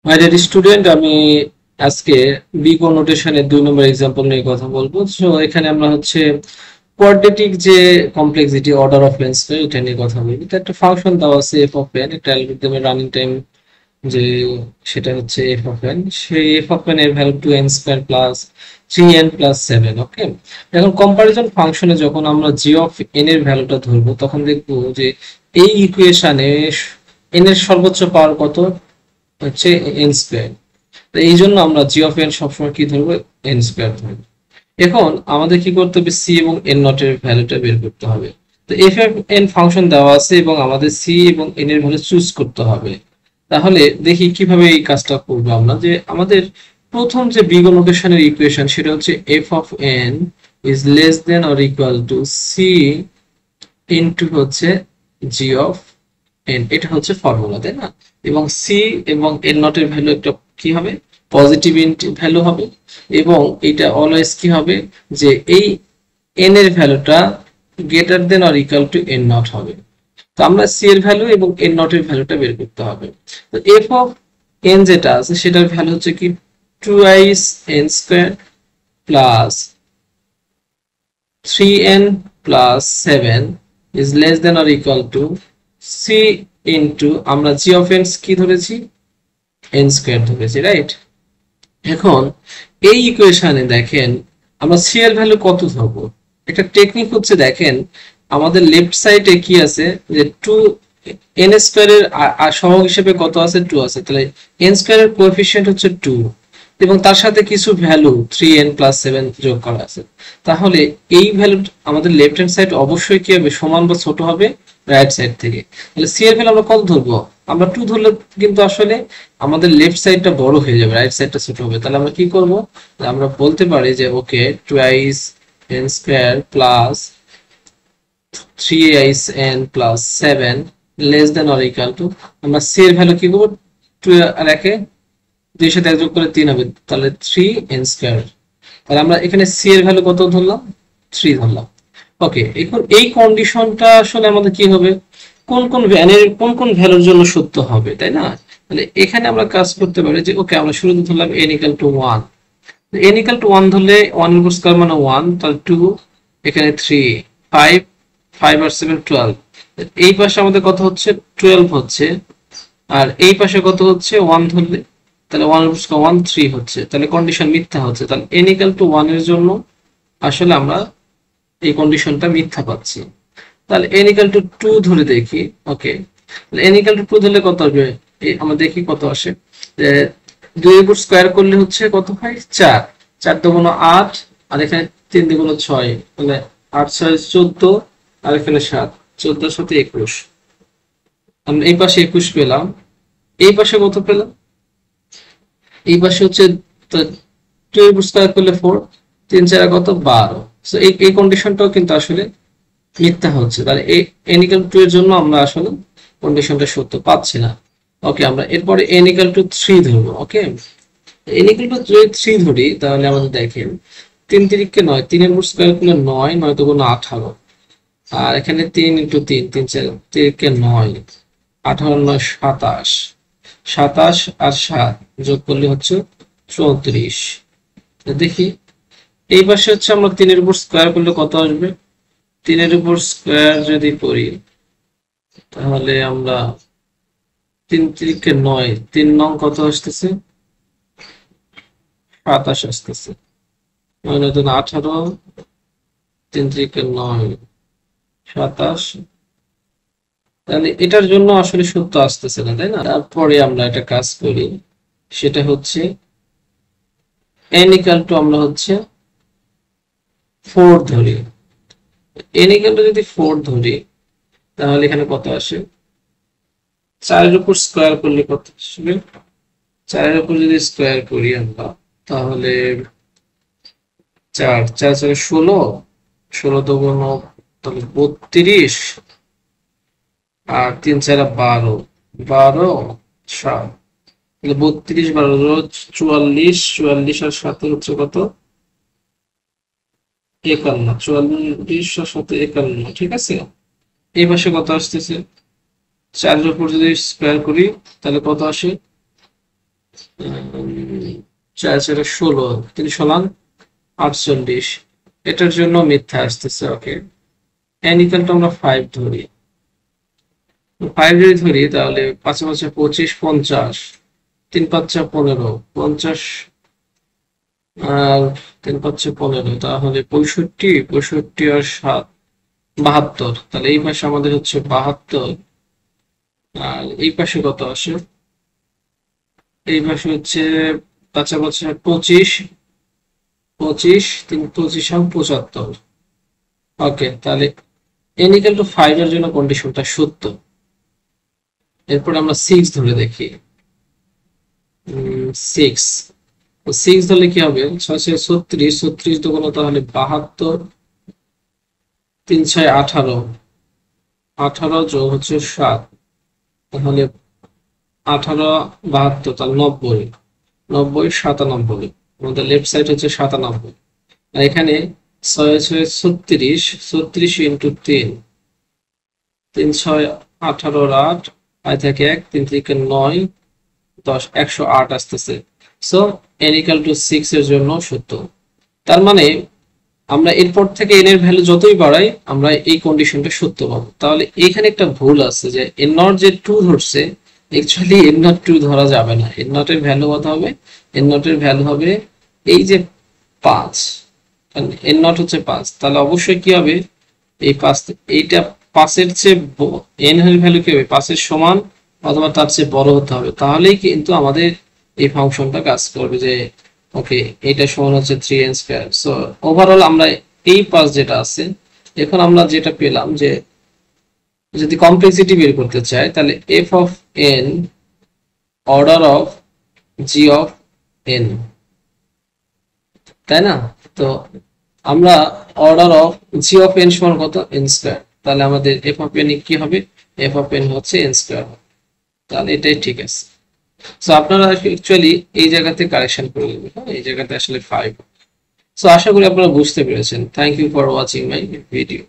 My dear student, আমি আজকে বিগো নোটেশনের 2 নম্বর example নিয়ে কথা বলবো। সো এখানে আমরা হচ্ছে কোয়াড্রেটিক যে কমপ্লেক্সিটি অর্ডার অফ লেন্স এটা নিয়ে কথা বলবো। তো একটা ফাংশন দেওয়া আছে এফ অফ এন, একটা অ্যালগরিদমের রানিং টাইম যে সেটা হচ্ছে এফ অফ এন, সেই এফ অফ এন এর value 2n² plus 3n plus 7। ওকে, এখন কম্পারিজন ফাংশনে যখন আমরা জি অফ এন এর ভ্যালুটা ধরবো তখন দেখবো যে এই ইকুয়েশনে এন এর সর্বোচ্চ পাওয়ার কত হচ্ছে n²। তো এই জন্য আমরা জি অফ এন সবসময় কি ধরবো, n² ধরবো। এখন আমাদের কি করতে হবে, সি এবং এন নট এর ভ্যালুটা বের করতে হবে। তো এফ এফ এন ফাংশন দেওয়া আছে এবং আমাদের সি এবং এন এর ভ্যালু চুজ করতে হবে। তাহলে দেখি কিভাবে এই কাজটা করবো আমরা। যে আমাদের প্রথম যে বিগ নোটেশনের ইকুয়েশন সেটা হচ্ছে F of N is less than or equal to C into হচ্ছে জি অফ এন, এটা হচ্ছে ফর্মুলা, তাই না? এবং সি এবং এন নট এর ভ্যালু একটা কি হবে, পজিটিভ ভ্যালু হবে। এবং এটা অলওয়েজ কি হবে, যে এই এন এর ভ্যালুটা greater than or equal two N not হবে। তো আমরা সি এর ভ্যালু এবং এন নট এর ভ্যালুটা বের করতে হবে। তো এফ অফ এন যেটা আছে সেটার ভ্যালু হচ্ছে কি, twice n² plus 3n plus 7 is less than or equal to C into আমরা জি অফ এন কি ধরেছি, n² ধরেছি, রাইট? এখন এই ইকুয়েশনে দেখেন আমরা সি এর ভ্যালু কত ধরবো। একটা টেকনিক হচ্ছে, দেখেন আমাদের লেফট সাইডে কি আছে, যে 2n² এর সহগ হিসেবে কত আছে, 2 আছে। তাহলে n² এর কোএফিসিয়েন্ট হচ্ছে 2 এবং তার সাথে কিছু ভ্যালু 3n প্লাস 7 যোগ করা আছে। তাহলে এই ভ্যালু আমাদের লেফট হ্যান্ড সাইড অবশ্যই কি হবে, সমান বা ছোট হবে রাইট সাইড থেকে। তাহলে সি এর ভ্যালু আমরা কত ধরবো, আমরা 2 ধরলে কিন্তু আসলে আমাদের লেফট সাইডটা বড় হয়ে যাবে, রাইট সাইডটা ছোট হবে। তাহলে আমরা কি করব, আমরা বলতে পারি যে okay, twice n² plus 3n plus 7 less than or equal to, আমরা সি এর ভ্যালু কি করব, 2 আর 1 2 সাথে 1 যোগ করে 3 হবে, তাহলে 3n²। তাহলে আমরা এখানে সি এর ভ্যালু কত ধরলাম, 3 ধরলাম। ওকে, এখন এই কন্ডিশনটা আসলে আমাদের কি হবে, কোন কোন ভ্যানের কোন কোন ভ্যালুর জন্য সত্য হবে, তাই না? তাহলে এখানে আমরা কাজ করতে পারি যে ওকে, আমরা শুরুতে ধরলাম n equal to 1। n equal to 1 ধরলে 1 এর উপর স্কয়ার মানে 1, তাহলে 2, এখানে 3, 5, 5 আর 7 12। এই পাশে আমাদের কত হচ্ছে, 12 হচ্ছে। আর এই পাশে কত হচ্ছে, 1 ধরলে, তাহলে 1 এর উপর স্কয়ার 1, 3 হচ্ছে। তাহলে কন্ডিশন মিথ্যা হচ্ছে। তাহলে n ইকুয়াল টু 1 এর জন্য আসলে আমরা এই কন্ডিশনটা মিথ্যা পাচ্ছি। তাহলে n ইকুয়াল টু 2 ধরে দেখি। ওকে, তাহলে n ইকুয়াল টু 2 ধরলে কত আসবে, আমরা দেখি কত আসে। যে 2 এর উপর স্কয়ার করলে হচ্ছে কত হয়, 4, 4 দুগুণ 8, আর এখানে 3 দুগুণ 6, তাহলে 8 6 14, আর এখানে 7, 14 সাথে 21। আমরা এই পাশে 21 পেলাম, এই পাশে কত পেলাম, এই পাশে হচ্ছে 2 এর উপর স্কয়ার করলে 4, 3 4 কত 12। সো এই কন্ডিশনটাও কিন্তু আসলে মিথ্যা হচ্ছে। তাহলে এই n ইকুয়াল টু এর জন্য আমরা আসলে কন্ডিশনটা সত্য পাচ্ছি না। ওকে, আমরা এরপরে n ইকুয়াল টু 3 ধরবো। ওকে, n ইকুয়াল টু যদি 3 ধরি তাহলে আমাদের দেখেন 3 3 9, 3 এর উপর স্কয়ার করলে 9, 9 দুগুণ 18, আর এখানে 3 ইনটু 3, 3 4 3 9, 18 9 27, 27 আর 7 যোগ করলে হচ্ছে 34। দেখি এই পাশে হচ্ছে আমরা 3 এর উপর স্কয়ার করলে কত আসবে, 3 এর উপর স্কয়ার যদি করি তাহলে আমরা 3 3 9, 3 নং কত আসতেছে, 27 আসতেছে। 9 9 দুগুণ 18, 3 3 9, 27। তাহলে এটার জন্য আসলে সত্য আসতেছে না, তাই না? তারপরে আমরা একটা কাজ করি, সেটা হচ্ছে n ইকুয়াল টু আমরা হচ্ছে 4 ধরি। n ইকুয়াল টু যদি 4 ধরি তাহলে এখানে কত আসে, 4 এর উপর স্কয়ার করলে কত আসবে, 4 এর উপর যদি স্কয়ার করি আমরা তাহলে 4 4 4 16, 16 দুগুণ তাহলে 32, আর 3 4 12, 12 7, তাহলে 32 12 44, 44 আর 7 হচ্ছে কত, 51, 44 আর 7 51, ঠিক আছে? এই পাশে কত আসতেছে, 4 এর উপর যদি স্কয়ার করি তাহলে কত আসে, 4 4 16, 3 16 48, এটার জন্য মিথ্যা আসতেছে। ওকে, n ইকুয়াল টু আমরা 5 ধরি। 5 যদি ধরি তাহলে 5 5 25, 50, 3 5 15, 50 আর 3 5 15, তাহলে 65, 65 আর 7 72। তাহলে এই পাশে আমাদের হচ্ছে 72, আর এই পাশে কত আসে? এই পাশে হচ্ছে 5 5 25, 25, 3 25 আর 75। ওকে, তাহলে n ইকুয়াল টু 5 এর জন্য কন্ডিশনটা সত্য। এরপর আমরা 6 ধরে দেখি। 6, তো 6 ধরলে কি হবে? 6 6 36, 36 দুগুণ তাহলে 72, 3 6 18, 18 যোগ হচ্ছে 7, তাহলে 18 72, তাহলে 90, 90 97, আমাদের লেফট সাইড হচ্ছে 97। আর এখানে 6 6 36, 36 ইন্টু 3, 3 6 18 8, 5 থেকে 1, 3 থেকে 9, 10, 108 আসতেছে। সো n ইকুয়াল টু 6 এর জন্য সত্য। তার মানে আমরা এরপর থেকে n এর ভ্যালু যতই বাড়াই আমরা এই কন্ডিশনটা সত্য পাবো। তাহলে এখানে একটা ভুল আছে যে n নট যে 2 ধরছে, অ্যাকচুয়ালি n নট 2 ধরা যাবে না। n নট এর ভ্যালু কত হবে? n নট এর ভ্যালু হবে এই যে 5, কারণ n নট হচ্ছে 5, তাহলে অবশ্যই কি হবে? এই 5, এইটা 5 এর চেয়ে n এর ভ্যালু কি হবে? 5 এর সমান অথবা তার চেয়ে বড় হতে হবে, তাহলেই কিন্তু আমাদের এই ফাংশনটা কাজ করবে। যে ওকে, এটা সমান হচ্ছে 3n স্কয়ার। সো ওভারঅল আমরা এই পাস যেটা আছে, এখন আমরা যেটা পেলাম যে যদি কমপ্লেক্সিটি বের করতে চাই তাহলে f of n order of g of n, তাই না? তো আমরা order of g of n সমান কত? n square. তাহলে আমাদের f অফ n কি হবে? f অফ n হচ্ছে n স্কয়ার। তাহলে এটাই ঠিক আছে। সো আপনারা অ্যাকচুয়ালি এই জায়গাতে কারেকশন করে নেবেন। এই জায়গাতে আসলে 5। সো আশা করি আপনারা বুঝতে পেরেছেন। Thank you for watching my video.